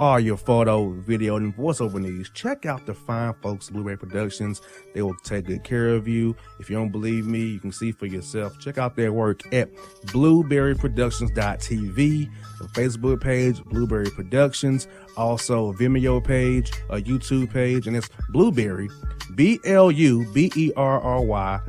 all your photo, video, and voiceover needs, check out the fine folks at Blueberry Productions. They will take good care of you. If you don't believe me, you can see for yourself. Check out their work at blueberryproductions.tv, the Facebook page, Blueberry Productions, also a Vimeo page, a YouTube page, and it's Blueberry, BLUBERRY,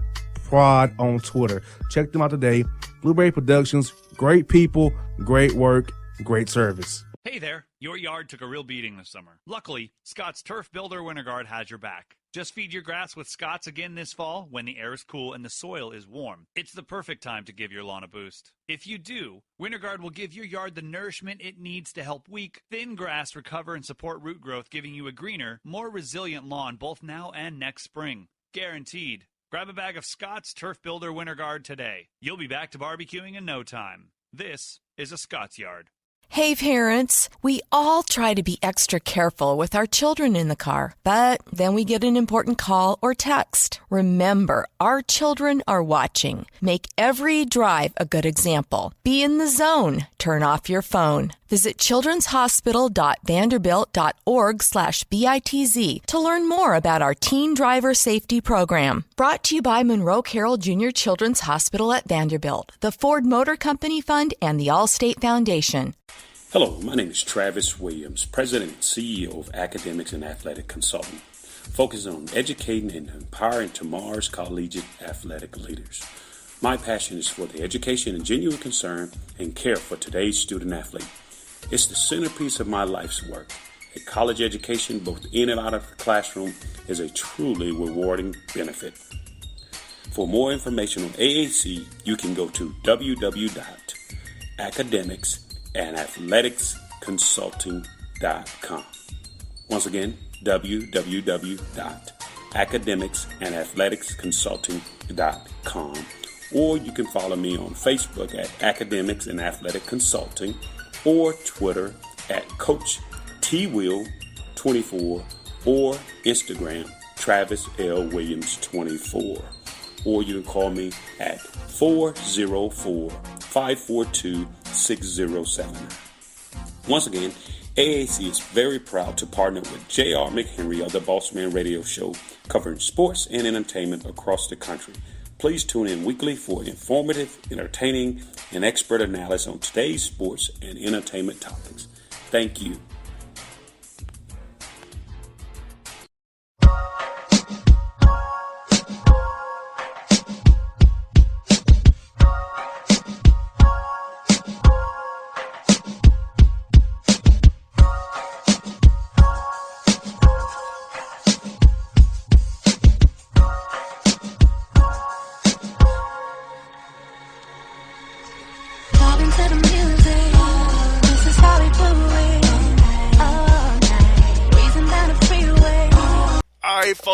Prod on Twitter. Check them out today. Blueberry Productions, great people, great work, great service. Hey there, your yard took a real beating this summer. Luckily, Scott's Turf Builder Winter Guard has your back. Just feed your grass with Scott's again this fall when the air is cool and the soil is warm. It's the perfect time to give your lawn a boost. If you do, Winter Guard will give your yard the nourishment it needs to help weak, thin grass recover and support root growth, giving you a greener, more resilient lawn both now and next spring. Guaranteed. Grab a bag of Scott's Turf Builder Winter Guard today. You'll be back to barbecuing in no time. This is a Scott's Yard. Hey parents, we all try to be extra careful with our children in the car, but then we get an important call or text. Remember, our children are watching. Make every drive a good example. Be in the zone. Turn off your phone. Visit childrenshospital.vanderbilt.org/BITZ to learn more about our teen driver safety program. Brought to you by Monroe Carroll Jr. Children's Hospital at Vanderbilt, the Ford Motor Company Fund, and the Allstate Foundation. Hello, my name is Travis Williams, President and CEO of Academics and Athletic Consulting, focusing on educating and empowering tomorrow's collegiate athletic leaders. My passion is for the education and genuine concern and care for today's student athlete. It's the centerpiece of my life's work. A college education, both in and out of the classroom, is a truly rewarding benefit. For more information on AAC, you can go to www.academicsandathleticsconsulting.com. Once again, www.academicsandathleticsconsulting.com. Or you can follow me on Facebook at Academics and Athletic Consulting, or Twitter at Coach TWill24, or Instagram Travis L. Williams 24. Or you can call me at 404-542-6079. Once again, AAC is very proud to partner with J.R. McHenry of the Bossman Radio Show, covering sports and entertainment across the country. Please tune in weekly for informative, entertaining, and expert analysis on today's sports and entertainment topics. Thank you.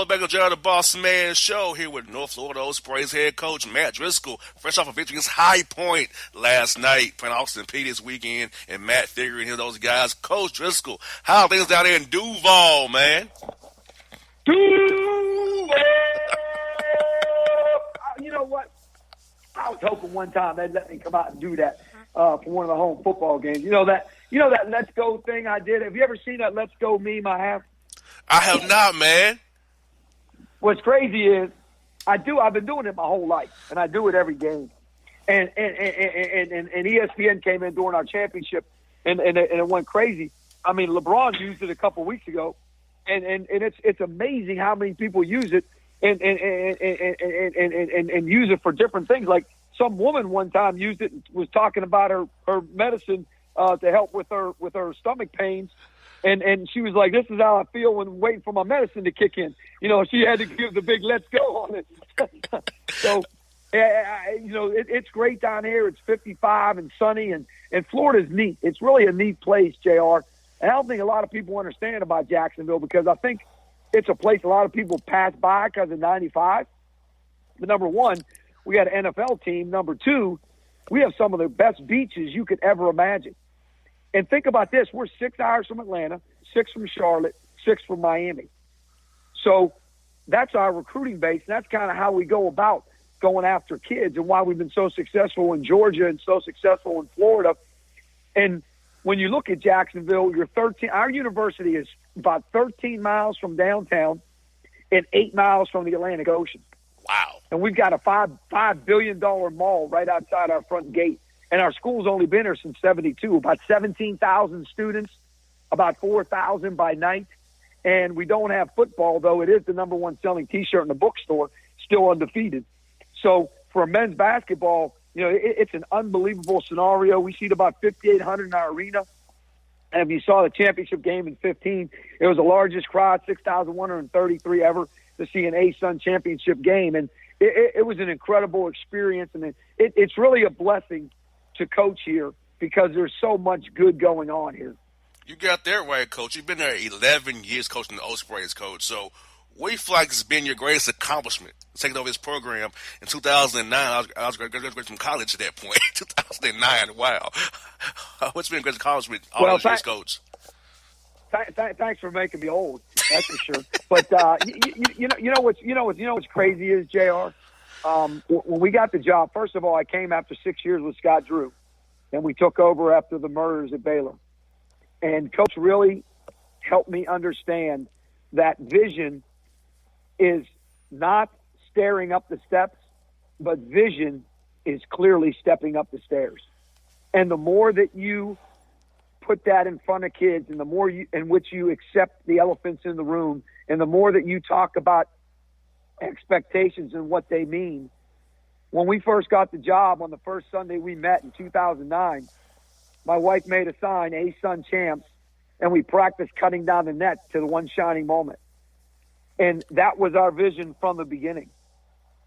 Back on the Bossman Show here with North Florida Old Sprays head coach Matt Driscoll, fresh off a victory against High Point last night, playing Austin Peay this weekend, and Matt figuring here those guys. Coach Driscoll, how are things down there in Duval, man? Duval! You know what? I was hoping one time they'd let me come out and do that for one of the home football games. You know that Let's Go thing I did? Have you ever seen that Let's Go meme I have? I have not, man. What's crazy is I've been doing it my whole life, and I do it every game. And ESPN came in during our championship, and it went crazy. I mean, LeBron used it a couple weeks ago, and it's amazing how many people use it and use it for different things. Like some woman one time used it and was talking about her medicine to help with her stomach pains. And she was like, this is how I feel when waiting for my medicine to kick in. You know, she had to give the big let's go on it. So, it's great down here. It's 55 and sunny, and Florida's neat. It's really a neat place, JR. And I don't think a lot of people understand about Jacksonville, because I think it's a place a lot of people pass by because of 95. But number one, we got an NFL team. Number two, we have some of the best beaches you could ever imagine. And think about this. We're 6 hours from Atlanta, 6 from Charlotte, 6 from Miami. So that's our recruiting base, and that's kind of how we go about going after kids, and why we've been so successful in Georgia and so successful in Florida. And when you look at Jacksonville, our university is about 13 miles from downtown and 8 miles from the Atlantic Ocean. Wow. And we've got a $5 billion mall right outside our front gate. And our school's only been here since 72, about 17,000 students, about 4,000 by night. And we don't have football, though it is the number one selling T-shirt in the bookstore, still undefeated. So for men's basketball, it's an unbelievable scenario. We seat about 5,800 in our arena. And if you saw the championship game in 15, it was the largest crowd, 6,133 ever, to see an A-Sun championship game. And it was an incredible experience. And it's really a blessing to coach here because there's so much good going on here. You got that right, Coach. You've been there 11 years coaching the Ospreys, Coach. So what do you feel like has been your greatest accomplishment taking over this program in 2009? I was graduating from college at that point, 2009. Wow. What's been a great accomplishment all those years, Coach? Thanks for making me old. That's for sure. But you know what's crazy is, JR. When we got the job, first of all, I came after 6 years with Scott Drew, and we took over after the murders at Baylor. And Coach really helped me understand that vision is not staring up the steps, but vision is clearly stepping up the stairs. And the more that you put that in front of kids, and the more in which you accept the elephants in the room, and the more that you talk about expectations and what they mean. When we first got the job on the first Sunday we met in 2009, my wife made a sign, A-Sun Champs, and we practiced cutting down the net to the one shining moment. And that was our vision from the beginning.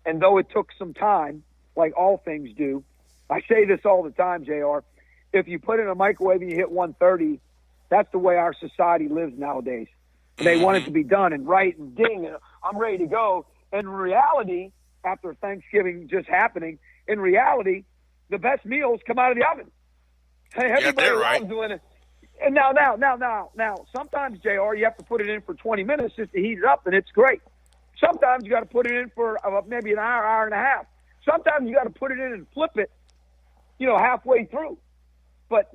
And though it took some time, like all things do, I say this all the time, JR, if you put in a microwave and you hit 130, that's the way our society lives nowadays. They want it to be done and right and ding, and I'm ready to go. In reality, after Thanksgiving just happening, in reality, the best meals come out of the oven. Hey, everybody loves doing it. And now, sometimes, JR, you have to put it in for 20 minutes just to heat it up, and it's great. Sometimes you got to put it in for maybe an hour and a half. Sometimes you got to put it in and flip it, halfway through. But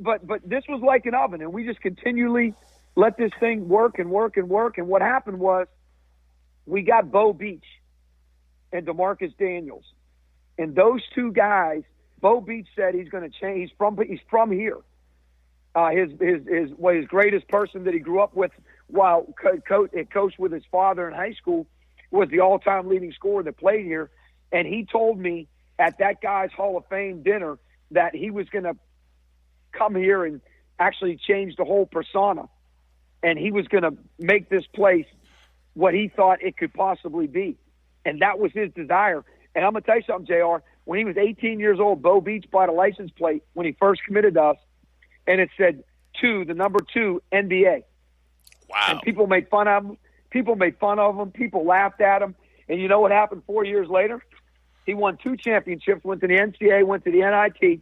this was like an oven, and we just continually let this thing work and work and work. And what happened was we got Bo Beach and DeMarcus Daniels. And those two guys, Bo Beach said he's going to change. He's from here. His greatest person that he grew up with while coached with his father in high school was the all-time leading scorer that played here. And he told me at that guy's Hall of Fame dinner that he was going to come here and actually change the whole persona. And he was going to make this place what he thought it could possibly be. And that was his desire. And I'm going to tell you something, JR. When he was 18 years old, Bo Beach bought a license plate when he first committed to us, and it said the number 2, NBA. Wow. And people made fun of him. People laughed at him. And you know what happened 4 years later? He won 2 championships, went to the NCAA, went to the NIT,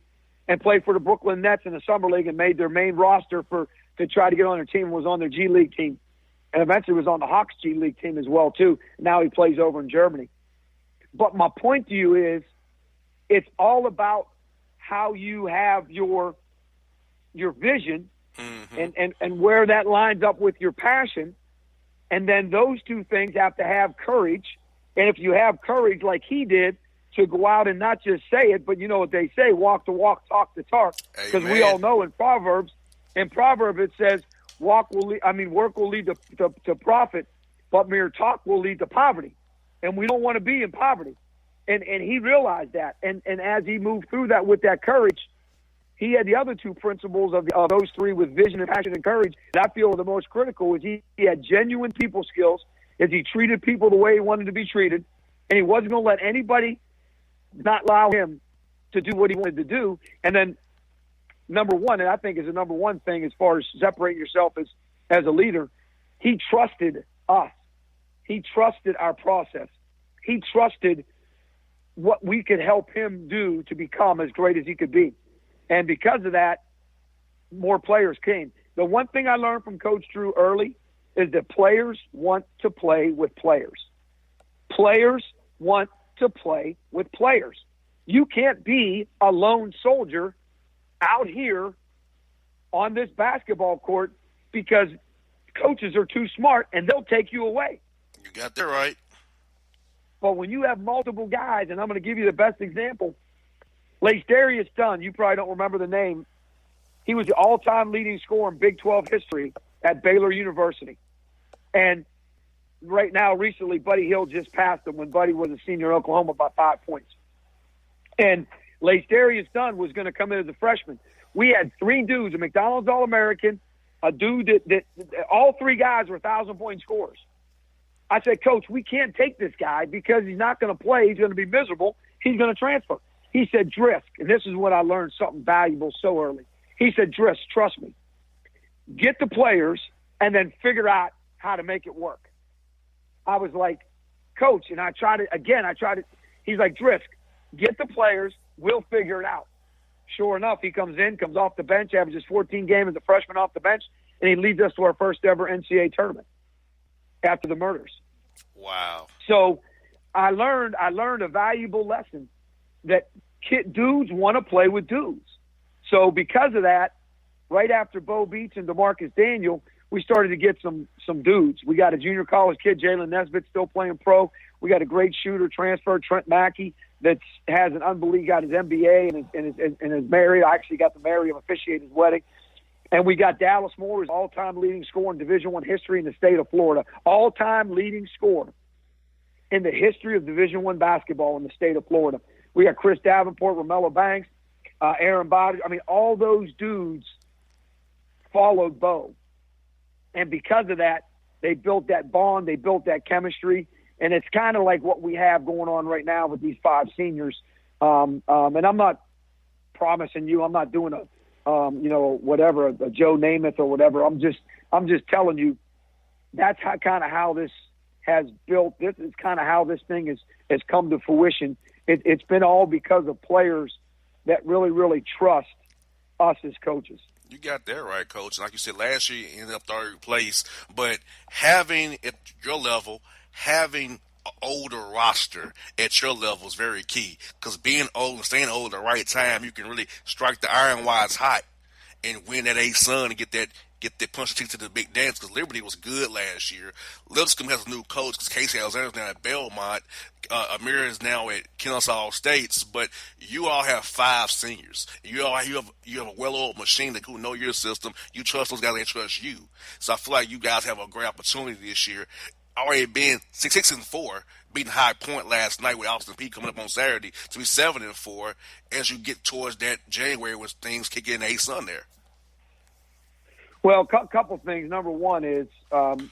and played for the Brooklyn Nets in the Summer League and made their main roster to try to get on their team, was on their G League team. And eventually was on the Hawks G League team as well, too. Now he plays over in Germany. But my point to you is it's all about how you have your vision and where that lines up with your passion. And then those two things have to have courage. And if you have courage like he did to go out and not just say it, but you know what they say, walk the walk, talk the talk. Because we all know in Proverbs it says, work will lead to profit, but mere talk will lead to poverty. And we don't want to be in poverty. And he realized that. And as he moved through that with that courage, he had the other 2 principles of those 3 with vision and passion and courage that I feel are the most critical. Is he had genuine people skills, is he treated people the way he wanted to be treated, and he wasn't going to let anybody not allow him to do what he wanted to do. And then number 1, and I think is the number 1 thing as far as separating yourself as a leader, he trusted us. He trusted our process. He trusted what we could help him do to become as great as he could be. And because of that, more players came. The one thing I learned from Coach Drew early is that players want to play with players. Players want to play with players. You can't be a lone soldier out here on this basketball court because coaches are too smart and they'll take you away. You got that right. But when you have multiple guys, and I'm going to give you the best example, Darius Dunn, you probably don't remember the name. He was the all-time leading scorer in Big 12 history at Baylor University. And right now, recently, Buddy Hield just passed him when Buddy was a senior in Oklahoma by 5 points. And Darius Dunn was going to come in as a freshman. We had 3 dudes, a McDonald's All-American, a dude that all 3 guys were 1,000-point scorers. I said, Coach, we can't take this guy because he's not going to play. He's going to be miserable. He's going to transfer. He said, Drisk, and this is when I learned something valuable so early. He said, Drisk, trust me. Get the players and then figure out how to make it work. I was like, Coach, and I tried it. He's like, Drisk, get the players. We'll figure it out. Sure enough, he comes off the bench, averages 14 games as a freshman off the bench, and he leads us to our first ever NCAA tournament after the murders. Wow. So I learned a valuable lesson that dudes want to play with dudes. So because of that, right after Bo Beach and DeMarcus Daniel, we started to get some dudes. We got a junior college kid, Jalen Nesbitt, still playing pro. We got a great shooter transfer, Trent Mackey, that has an unbelievable, got his MBA and is married. I actually got to marry him, officiate his wedding. And we got Dallas Moore, who's all-time leading scorer in Division I history in the state of Florida. All-time leading scorer in the history of Division I basketball in the state of Florida. We got Chris Davenport, Romello Banks, Aaron Bodger. I mean, all those dudes followed Bo. And because of that, they built that bond, they built that chemistry, and it's kind of like what we have going on right now with these 5 seniors. And I'm not promising you, I'm not doing a Joe Namath or whatever. I'm just telling you that's how this has built. This is kind of how this thing has come to fruition. It's been all because of players that really, really trust us as coaches. You got that right, Coach. Like you said, last year you ended up 3rd place, but having at your level, having an older roster at your level is very key, because being old and staying old at the right time, you can really strike the iron while it's hot and win that A-Sun and get that punch ticket to the big dance, because Liberty was good last year. Lipscomb has a new coach because Casey Alexander's now at Belmont. Amir is now at Kennesaw State, but you all have 5 seniors. You have a well-oiled machine that who know your system. You trust those guys, they trust you. So I feel like you guys have a great opportunity this year. Already been 6-4, beating High Point last night with Austin Peay coming up on Saturday, to be 7-4 as you get towards that January when things kick in A-Sun there. Well, a couple things. Number one is,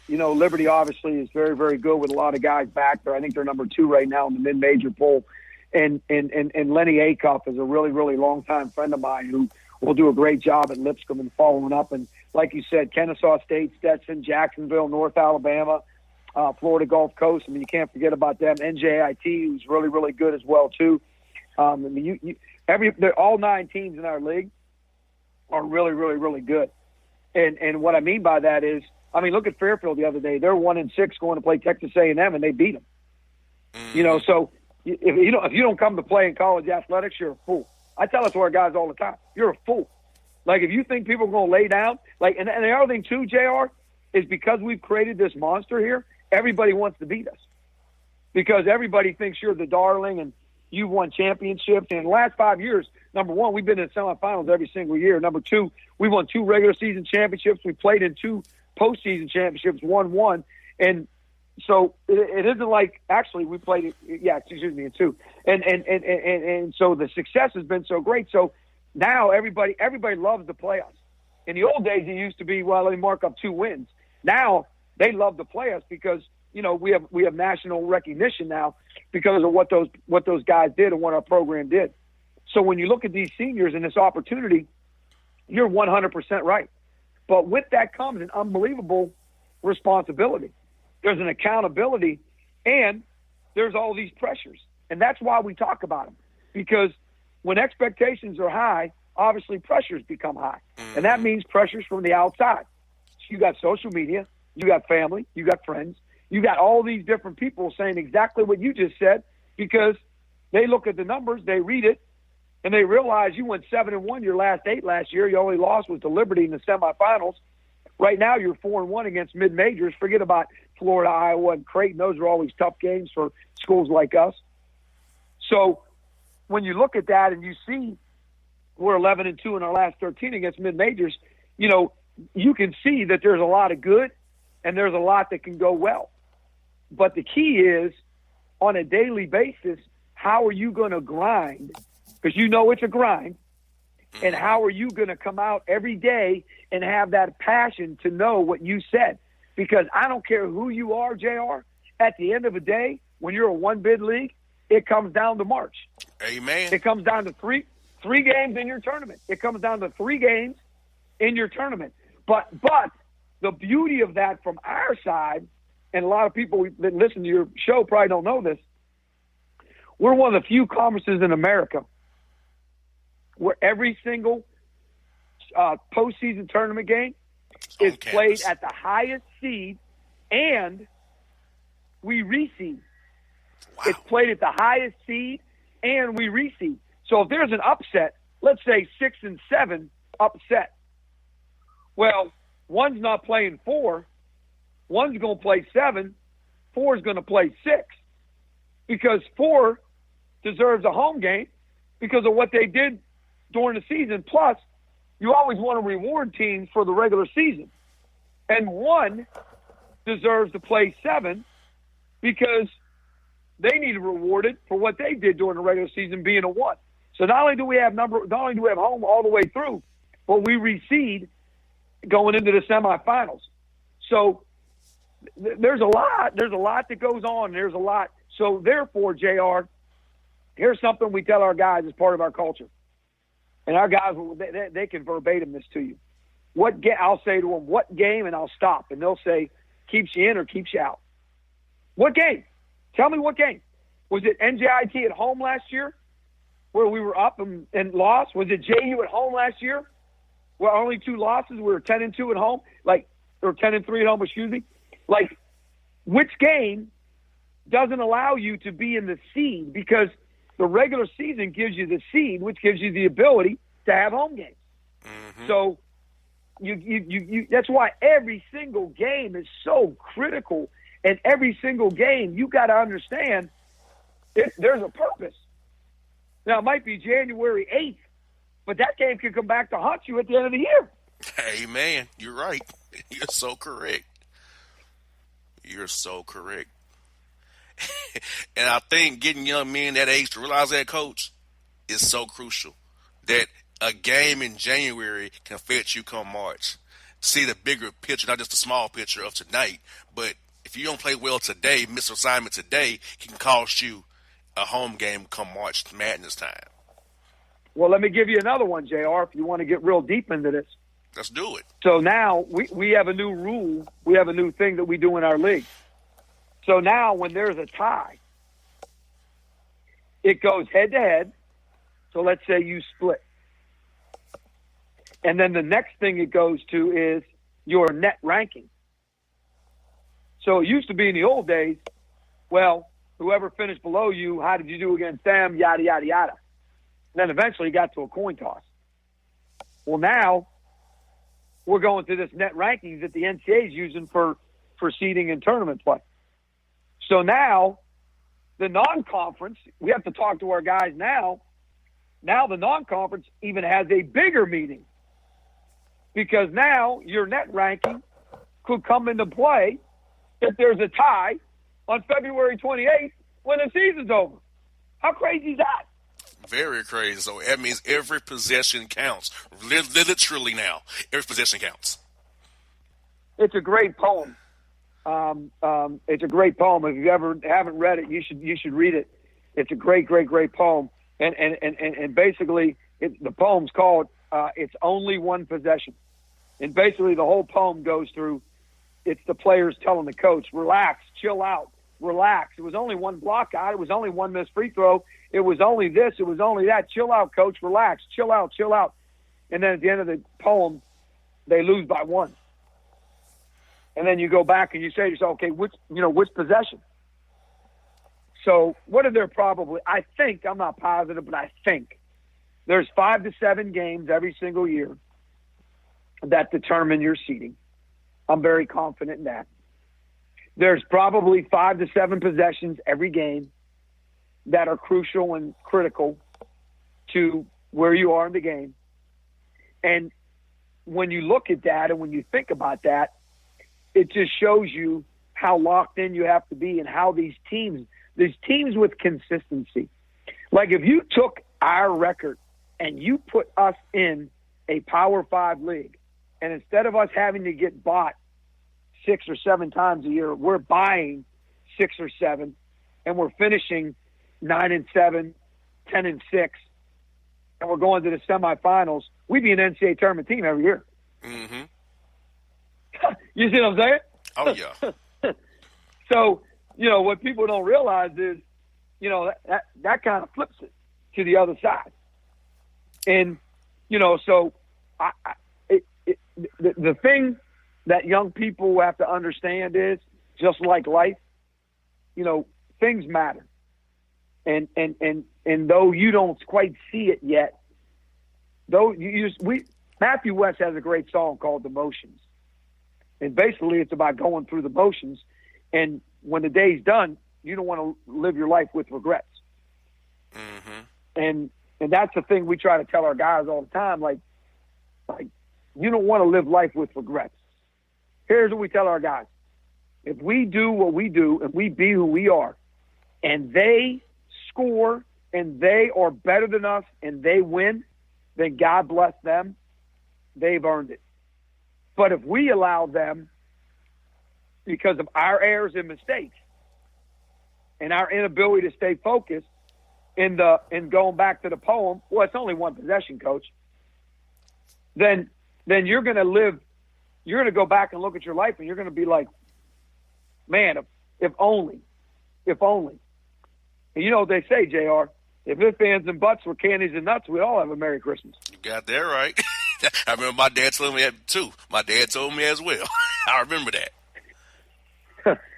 Liberty obviously is very, very good with a lot of guys back there. I think they're number 2 right now in the mid-major poll. And Lenny Acuff is a really, really long-time friend of mine who will do a great job at Lipscomb and following up. And like you said, Kennesaw State, Stetson, Jacksonville, North Alabama, Florida Gulf Coast. I mean, you can't forget about them. NJIT, who's really, really good as well, too. All 9 teams in our league are really, really, really good. And what I mean by that is, look at Fairfield the other day. They're 1-6 going to play Texas A&M, and they beat them. So if you don't come to play in college athletics, you're a fool. I tell it to our guys all the time. You're a fool. Like, if you think people are going to lay down, and the other thing too, JR, is because we've created this monster here, everybody wants to beat us. Because everybody thinks you're the darling and you've won championships. And in the last 5 years, number one, we've been in the semifinals every single year. Number 2, we won 2 regular season championships. We played in 2 postseason championships, 1-1. And so it isn't like, actually we played, in 2. And so the success has been so great. So now everybody loves to play us. In the old days, it used to be, well, let me mark up 2 wins. Now they love to play us because, we have national recognition now because of what those guys did and what our program did. So when you look at these seniors and this opportunity, you're 100% right. But with that comes an unbelievable responsibility. There's an accountability, and there's all these pressures. And that's why we talk about them. Because when expectations are high, obviously pressures become high. And that means pressures from the outside. So you got social media, you got family, you got friends, you got all these different people saying exactly what you just said, because they look at the numbers, they read it, and they realize you went 7-1 your last 8 last year. Your only loss was to Liberty in the semifinals. Right now you're 4-1 against mid-majors. Forget about Florida, Iowa, and Creighton. Those are always tough games for schools like us. So when you look at that and you see we're 11-2 in our last 13 against mid-majors, you know, you can see that there's a lot of good and there's a lot that can go well. But the key is, on a daily basis, how are you going to grind? Because you know it's a grind. And how are you going to come out every day and have that passion to know what you said? Because I don't care who you are, JR, at the end of the day, when you're a one-bid league, it comes down to March. Amen. It comes down to three games in your tournament. It comes down to 3 games in your tournament. But the beauty of that from our side, and a lot of people that listen to your show probably don't know this, we're one of the few conferences in America where every single postseason tournament game is played at the highest seed, and we reseed. Wow. It's played at the highest seed, and we reseed. So if there's an upset, let's say 6 and 7 upset, well, one's not playing 4, one's going to play 7, 4 is going to play 6, because 4 deserves a home game because of what they did during the season. Plus, you always want to reward teams for the regular season. And 1 deserves to play 7 because they need rewarded for what they did during the regular season, being a 1. So not only do we have home all the way through, but we reseed going into the semifinals. So there's a lot that goes on. There's a lot. So therefore, JR, here's something we tell our guys as part of our culture. And our guys, they can verbatim this to you. I'll say to them, what game, and I'll stop. And they'll say, keeps you in or keeps you out. What game? Tell me what game. Was it NJIT at home last year where we were up and lost? Was it JU at home last year where only 2 losses? We were 10-2 at home, or 10-3 at home, excuse me. Which game doesn't allow you to be in the seed? Because the regular season gives you the seed, which gives you the ability to have home games. Mm-hmm. So you that's why every single game is so critical. And every single game, you got to understand there's a purpose. Now, it might be January 8th, but that game can come back to haunt you at the end of the year. Hey, man, you're right. You're so correct. You're so correct. And I think getting young men that age to realize that, Coach, is so crucial. That a game in January can affect you come March. See the bigger picture, not just the small picture of tonight, but if you don't play well today, miss assignment today, it can cost you a home game come March Madness time. Well, let me give you another one, JR, if you want to get real deep into this. Let's do it. So now we have a new rule. We have a new thing that we do in our league. So now when there's a tie, it goes head-to-head. So let's say you split. And then the next thing it goes to is your net ranking. So it used to be in the old days, well, whoever finished below you, how did you do against them, yada, yada, yada. And then eventually you got to a coin toss. Well, now we're going to this net rankings that the NCAA is using for seeding and tournament play. So now the non-conference, we have to talk to our guys now. Now the non-conference even has a bigger meeting because now your net ranking could come into play if there's a tie on February 28th when the season's over. How crazy is that? Very crazy. So that means every possession counts. Literally now, every possession counts. It's a great poem. It's a great poem. If you ever haven't read it, you should read it. It's a great, great, great poem. And basically, the poem's called "It's Only One Possession." And basically, the whole poem goes through. It's the players telling the coach, "Relax, chill out, relax. It was only one block out. It was only one missed free throw. It was only this. It was only that. Chill out, coach. Relax. Chill out. Chill out." And then at the end of the poem, they lose by 1. And then you go back and you say to yourself, okay, which possession? So what are their probably, I think, I'm not positive, but I think There's 5 to 7 games every single year that determine your seeding. I'm very confident in that. There's probably 5 to 7 possessions every game that are crucial and critical to where you are in the game. And when you look at that and when you think about that, it just shows you how locked in you have to be and how these teams with consistency. Like if you took our record and you put us in a Power 5 league, and instead of us having to get bought 6 or 7 times a year, we're buying 6 or 7, and we're finishing 9-7, 10-6, and we're going to the semifinals, we'd be an NCAA tournament team every year. Mm-hmm. You see what I'm saying? Oh, yeah. So, what people don't realize is, that kind of flips it to the other side. And, so the thing that young people have to understand is, just like life, things matter. And though you don't quite see it yet, Matthew West has a great song called "The Motions," and basically it's about going through the motions. And when the day's done, you don't want to live your life with regrets. Mm-hmm. And that's the thing we try to tell our guys all the time. Like you don't want to live life with regrets. Here's what we tell our guys: if we do what we do and we be who we are, and they score and they are better than us and they win, then God bless them. They've earned it. But if we allow them, because of our errors and mistakes and our inability to stay focused in going back to the poem, well, it's only one possession, coach, then you're going to go back and look at your life and you're going to be like, man, if only. And you know what they say, JR, if ifs, ands, and buts were candies and nuts, we'd all have a Merry Christmas. You got that right. I remember my dad told me that too. My dad told me as well. I remember that.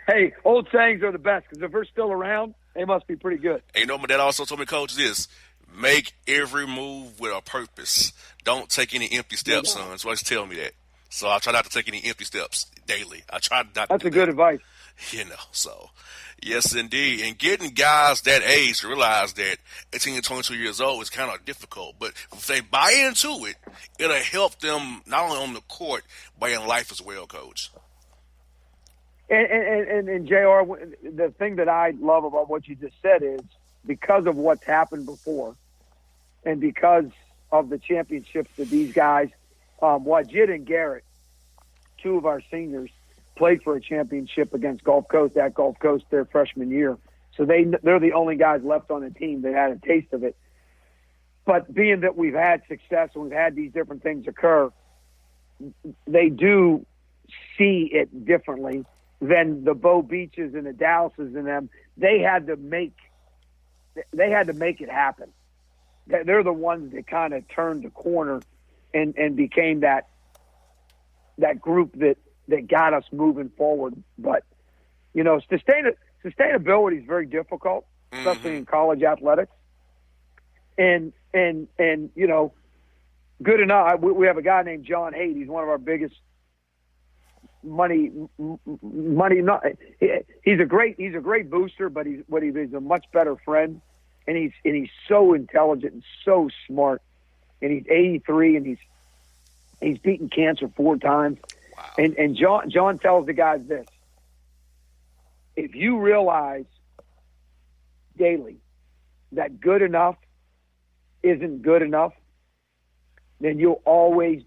Hey, old sayings are the best because if we're still around, they must be pretty good. And my dad also told me, Coach, this: make every move with a purpose. Don't take any empty steps, son. So he's telling me that. So I try not to take any empty steps daily. I try not to. That's a good advice. So yes, indeed. And getting guys that age to realize that 18 to 22 years old is kind of difficult. But if they buy into it, it'll help them not only on the court, but in life as well, Coach. And JR, the thing that I love about what you just said is because of what's happened before and because of the championships that these guys, Wajid and Garrett, 2 of our seniors, played for a championship against Gulf Coast at Gulf Coast their freshman year. So they're the only guys left on the team that had a taste of it. But being that we've had success and we've had these different things occur, they do see it differently than the Bo Beaches and the Dallases and them. They had to make it happen. They're the ones that kind of turned the corner and became that group that got us moving forward. But, sustainability is very difficult, especially in college athletics. And good enough. We have a guy named John Haidt. He's one of our biggest money. He's a great booster, but he's a much better friend. And he's so intelligent and so smart. And he's 83 and he's beaten cancer 4 times. Wow. And John tells the guys this: if you realize daily that good enough isn't good enough, then you'll always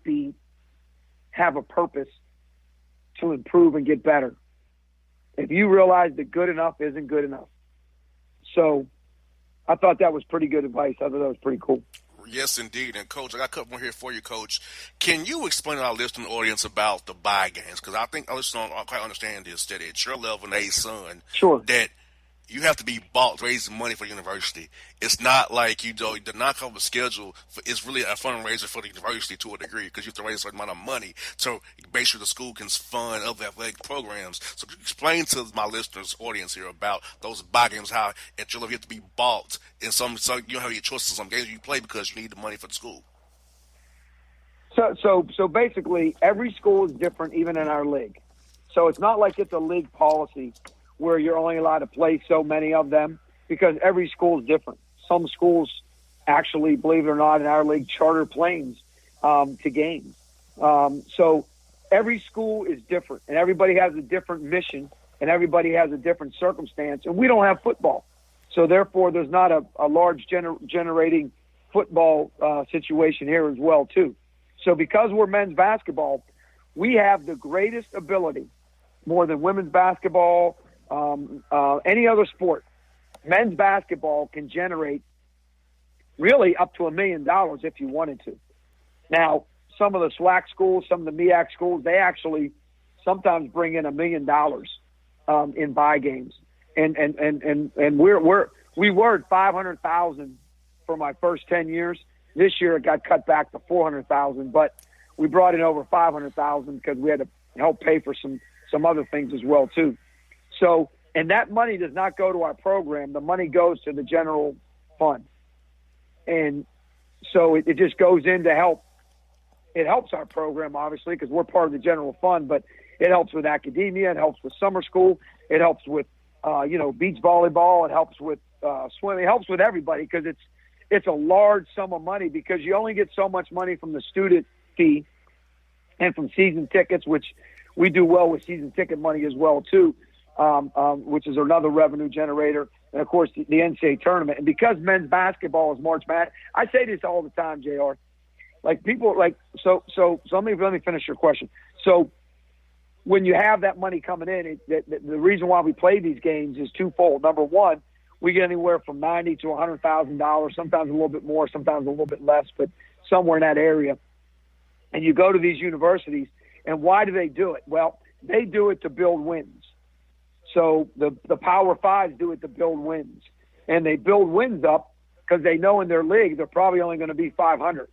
have a purpose to improve and get better. If you realize that good enough isn't good enough. So I thought that was pretty good advice. I thought that was pretty cool. Yes, indeed. And, Coach, I got a couple more here for you, Coach. Can you explain to our listening audience about the buy games? Because I think our listeners don't quite understand this, that at your level and age, son, sure, that you have to be bought raising money for the university. It's not like the non-conference schedule is really a fundraiser for the university to a degree because you have to raise a certain amount of money to make sure the school can fund other athletic programs. So explain to my listeners, audience here about those buy games, how at your level you have to be bought in some you don't have your choices in some games you play because you need the money for the school. So basically, every school is different, even in our league. So it's not like it's a league policy where you're only allowed to play so many of them, because every school is different. Some schools actually, believe it or not, in our league, charter planes to games. So every school is different, and everybody has a different mission, and everybody has a different circumstance. And we don't have football. So therefore, there's not a large generating football situation here as well, too. So because we're men's basketball, we have the greatest ability, more than women's basketball, any other sport. Men's basketball can generate really up to $1 million if you wanted to. Now, some of the SWAC schools, some of the MEAC schools, they actually sometimes bring in $1 million in buy games, and we were at 500,000 for my first 10 years. This year it got cut back to 400,000, but we brought in over 500,000 because we had to help pay for some other things as well too. So, and that money does not go to our program. The money goes to the general fund. And so it just goes in to help. It helps our program, obviously, because we're part of the general fund, but it helps with academia. It helps with summer school. It helps with, beach volleyball. It helps with swimming. It helps with everybody because it's a large sum of money, because you only get so much money from the student fee and from season tickets, which we do well with season ticket money as well, too. Which is another revenue generator, and of course the NCAA tournament. And because men's basketball is March Madness, I say this all the time, JR. Like people like so let me finish your question. So when you have that money coming in, the reason why we play these games is twofold. Number one, we get anywhere from $90,000 to $100,000, sometimes a little bit more, sometimes a little bit less, but somewhere in that area. And you go to these universities, and why do they do it? Well, they do it to build wins. So the Power Fives do it to build wins. And they build wins up because they know in their league they're probably only going to be 500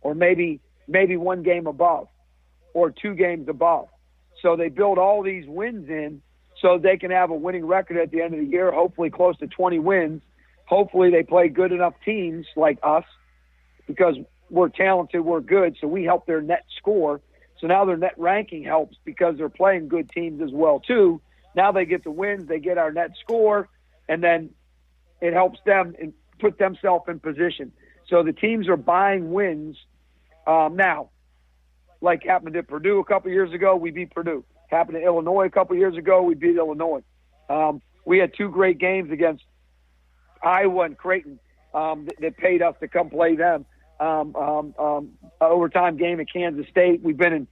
or maybe one game above or 2 games above. So they build all these wins in so they can have a winning record at the end of the year, hopefully close to 20 wins. Hopefully they play good enough teams like us because we're talented, we're good, so we help their net score. So now their net ranking helps because they're playing good teams as well too. Now they get the wins, they get our net score, and then it helps them and put themselves in position. So the teams are buying wins now. Like happened at Purdue a couple years ago, we beat Purdue. Happened to Illinois a couple years ago, we beat Illinois. We had 2 great games against Iowa and Creighton that paid us to come play them. Overtime game at Kansas State. We've been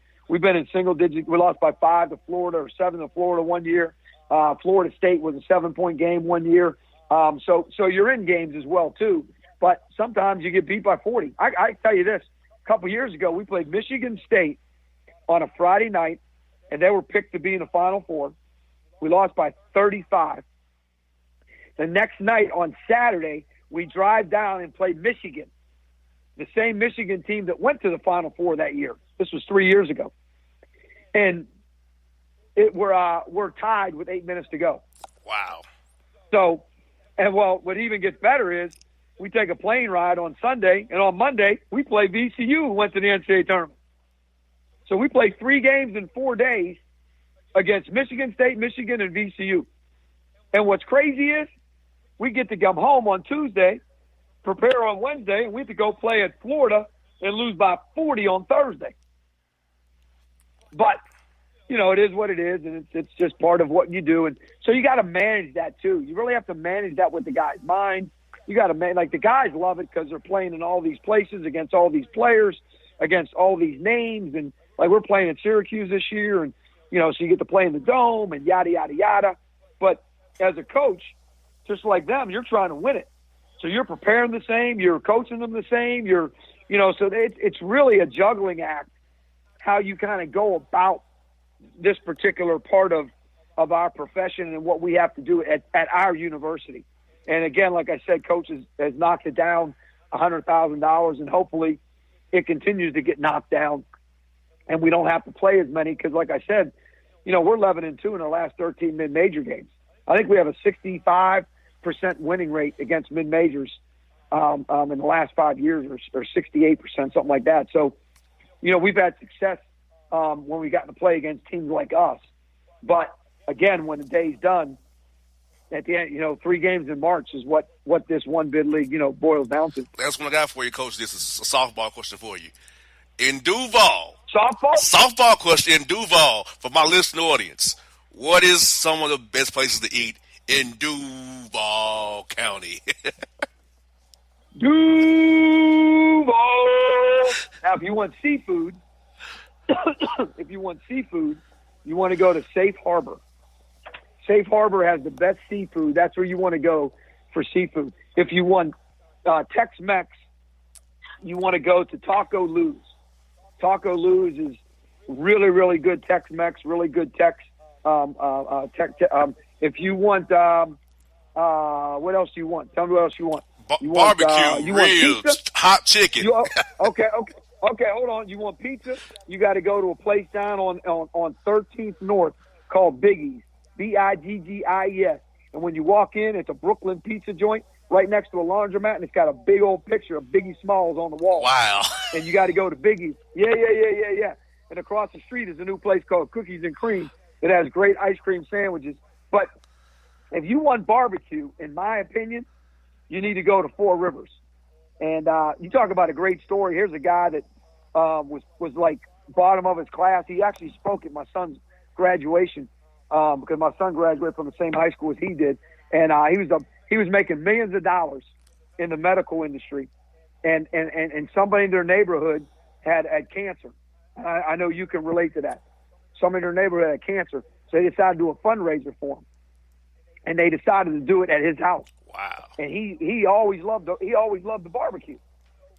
in single digit. We lost by 5 to Florida or 7 to Florida one year. Florida State was a 7-point game one year. So you're in games as well too. But sometimes you get beat by 40. I tell you this, a couple years ago we played Michigan State on a Friday night, and they were picked to be in the Final Four. We lost by 35. The next night on Saturday, we drive down and play Michigan, the same Michigan team that went to the Final Four that year. This was 3 years ago. And we're tied with 8 minutes to go. Wow. So, and well, what even gets better is we take a plane ride on Sunday, and on Monday we play VCU, who went to the NCAA tournament. So we played 3 games in 4 days against Michigan State, Michigan, and VCU. And what's crazy is we get to come home on Tuesday, prepare on Wednesday, and we have to go play at Florida and lose by 40 on Thursday. But, it is what it is, and it's just part of what you do. And so you got to manage that too. You really have to manage that with the guy's mind. You got to the guys love it because they're playing in all these places against all these players, against all these names. And like we're playing at Syracuse this year, and, so you get to play in the Dome and yada, yada, yada. But as a coach, just like them, you're trying to win it. So you're preparing the same, you're coaching them the same, so it's really a juggling act how you kind of go about this particular part of of our profession and what we have to do at our university. And again, like I said, Coach has knocked it down $100,000, and hopefully it continues to get knocked down, and we don't have to play as many because, like I said, we're 11-2 in the last 13 mid-major games. I think we have a 65% winning rate against mid-majors in the last 5 years, or 68%, something like that. So, we've had success when we got to play against teams like us. But again, when the day's done, at the end, 3 games in March is what this one bid league, boils down to. That's what I got for you, Coach. This is a softball question for you. In Duval. Softball? Softball question in Duval for my listening audience. What is some of the best places to eat in Duval County? Duval. Now, if you want seafood, you want to go to Safe Harbor. Safe Harbor has the best seafood. That's where you want to go for seafood. If you want Tex-Mex, you want to go to Taco Lou's. Taco Lou's is really, really good Tex-Mex, really good Tex. If you want, what else do you want? Tell me what else you want. Barbecue, ribs, hot chicken. Okay, hold on. You want pizza? You got to go to a place down on 13th North called Biggie's, Biggies. And when you walk in, it's a Brooklyn pizza joint right next to a laundromat, and it's got a big old picture of Biggie Smalls on the wall. Wow. And you got to go to Biggie's. Yeah. And across the street is a new place called Cookies and Cream that has great ice cream sandwiches. But if you want barbecue, in my opinion, you need to go to Four Rivers. And you talk about a great story. Here's a guy that was like bottom of his class. He actually spoke at my son's graduation because my son graduated from the same high school as he did. And he was making millions of dollars in the medical industry. And somebody in their neighborhood had cancer. I know you can relate to that. Somebody in their neighborhood had cancer. So they decided to do a fundraiser for him. And they decided to do it at his house. Wow. And he always loved the barbecue.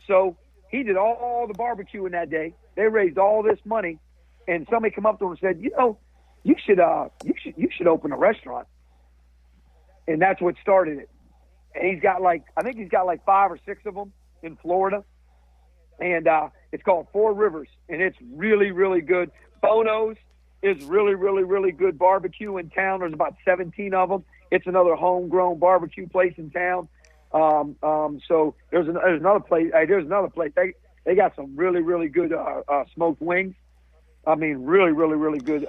So he did all the barbecue in that day. They raised all this money, and somebody come up to him and said, you should open a restaurant. And that's what started it. And he's got I think he's got 5 or 6 of them in Florida. And it's called Four Rivers, and it's really, really good. Bono's is really, really, really good barbecue in town. There's about 17 of them. It's another homegrown barbecue place in town. So there's another place. They got some really, really good smoked wings. I mean, really, really, really good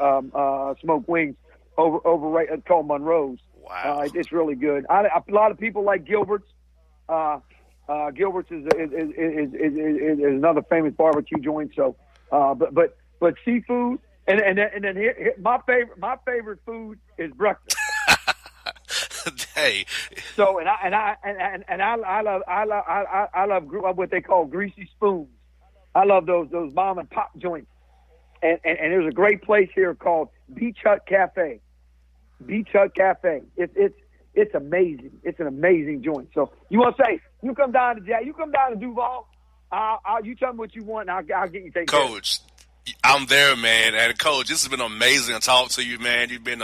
smoked wings over right. It's called Monroe's. Wow. It's really good. A lot of people like Gilbert's. Gilbert's is another famous barbecue joint. So, but seafood and then here, my favorite food is breakfast. Hey. So I love what they call greasy spoons. I love those mom and pop joints. And there's a great place here called Beach Hut Cafe. Beach Hut Cafe. It's amazing. It's an amazing joint. So you want to say you come down to Duval. You tell me what you want, and I'll get you taken care of. Coach, I'm there, man. And Coach, this has been amazing to talk to you, man. You've been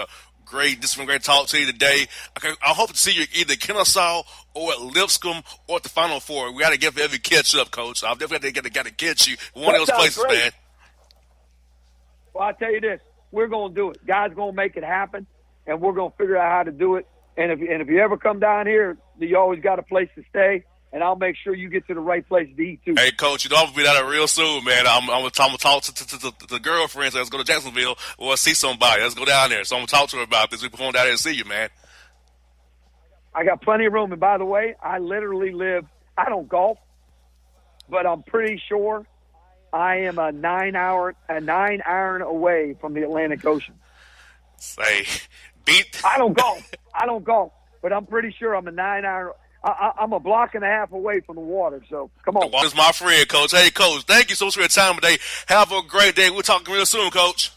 this has been great to talk to you today. I hope to see you either at Kennesaw or at Lipscomb or at the Final Four. We got to get every catch up, Coach. I'll definitely got to catch you in one of those places, great. Man. Well, I'll tell you this. We're going to do it. God's going to make it happen, and we're going to figure out how to do it. And if you ever come down here, you always got a place to stay, and I'll make sure you get to the right place to eat, too. Hey, Coach, I'm going to be down there real soon, man. I'm going to talk to the girlfriends. Let's go to Jacksonville or see somebody. Let's go down there. So I'm going to talk to her about this. We're going down there and see you, man. I got plenty of room. And, by the way, I literally I don't golf, but I'm pretty sure I am a 9 iron away from the Atlantic Ocean. Say, I don't golf, but I'm pretty sure I'm a 9 iron. I'm a block and a half away from the water, so come on. The water's my friend, Coach. Hey, Coach, thank you so much for your time today. Have a great day. We'll talk real soon, Coach.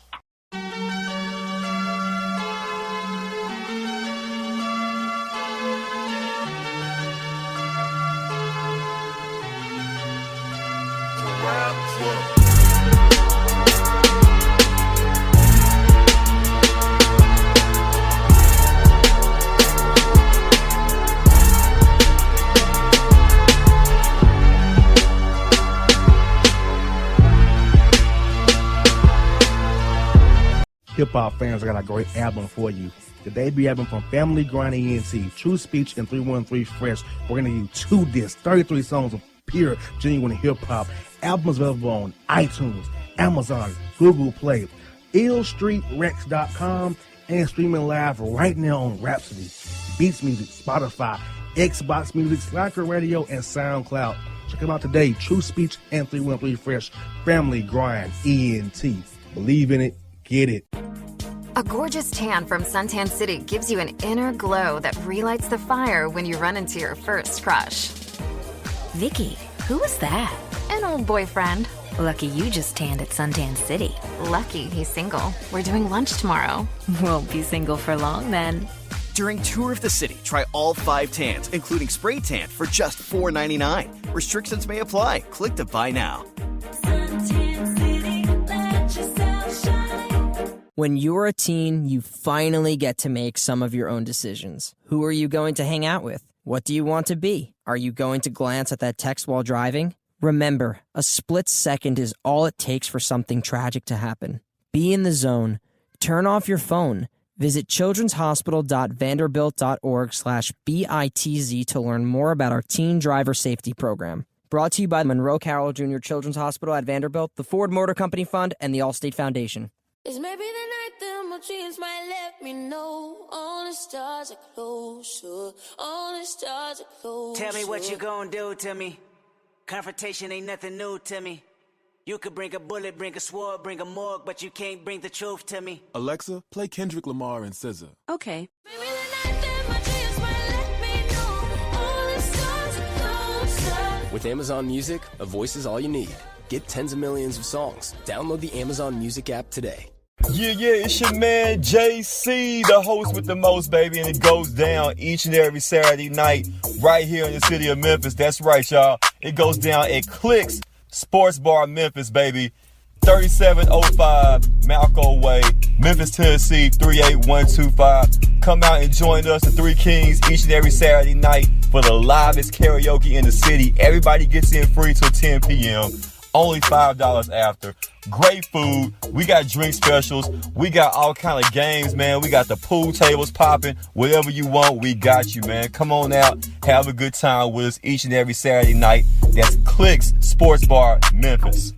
hip-hop fans, I got a great album for you. The debut album from Family Grind ENT, True Speech and 313 Fresh. We're going to give you 2 discs, 33 songs of pure, genuine hip-hop. Albums available on iTunes, Amazon, Google Play, illstreetrex.com, and streaming live right now on Rhapsody, Beats Music, Spotify, Xbox Music, Slacker Radio, and SoundCloud. Check them out today. True Speech and 313 Fresh. Family Grind ENT. Believe in it. Get it. A gorgeous tan from Suntan City gives you an inner glow that relights the fire when you run into your first crush. Vicky, who was that? An old boyfriend. Lucky you just tanned at Suntan City. Lucky he's single. We're doing lunch tomorrow. Won't be single for long then. During Tour of the City, try all 5 tans, including spray tan, for just $4.99. Restrictions may apply. Click to buy now. Suntan City, let yourself shine. When you're a teen, you finally get to make some of your own decisions. Who are you going to hang out with? What do you want to be? Are you going to glance at that text while driving? Remember, a split second is all it takes for something tragic to happen. Be in the zone. Turn off your phone. Visit childrenshospital.vanderbilt.org/BITZ to learn more about our teen driver safety program. Brought to you by Monroe Carroll Jr. Children's Hospital at Vanderbilt, the Ford Motor Company Fund, and the Allstate Foundation. It's maybe the night that my dreams might let me know. All the stars are closer. All the stars are closer. Tell me what you gonna do to me. Confrontation ain't nothing new to me. You could bring a bullet, bring a sword, bring a morgue, but you can't bring the truth to me. Alexa, play Kendrick Lamar and SZA. Okay. Maybe the night that my dreams might let me know. All the stars are closer. With Amazon Music, a voice is all you need. Get tens of millions of songs. Download the Amazon Music app today. Yeah, it's your man JC, the host with the most, baby, and it goes down each and every Saturday night right here in the city of Memphis. That's right, y'all. It goes down at Clicks Sports Bar Memphis, baby. 3705 Malco Way, Memphis, Tennessee, 38125. Come out and join us, the Three Kings, each and every Saturday night for the livest karaoke in the city. Everybody gets in free till 10 p.m. Only $5 after. Great food. We got drink specials. We got all kind of games, man. We got the pool tables popping. Whatever you want, we got you, man. Come on out. Have a good time with us each and every Saturday night. That's Clicks Sports Bar, Memphis.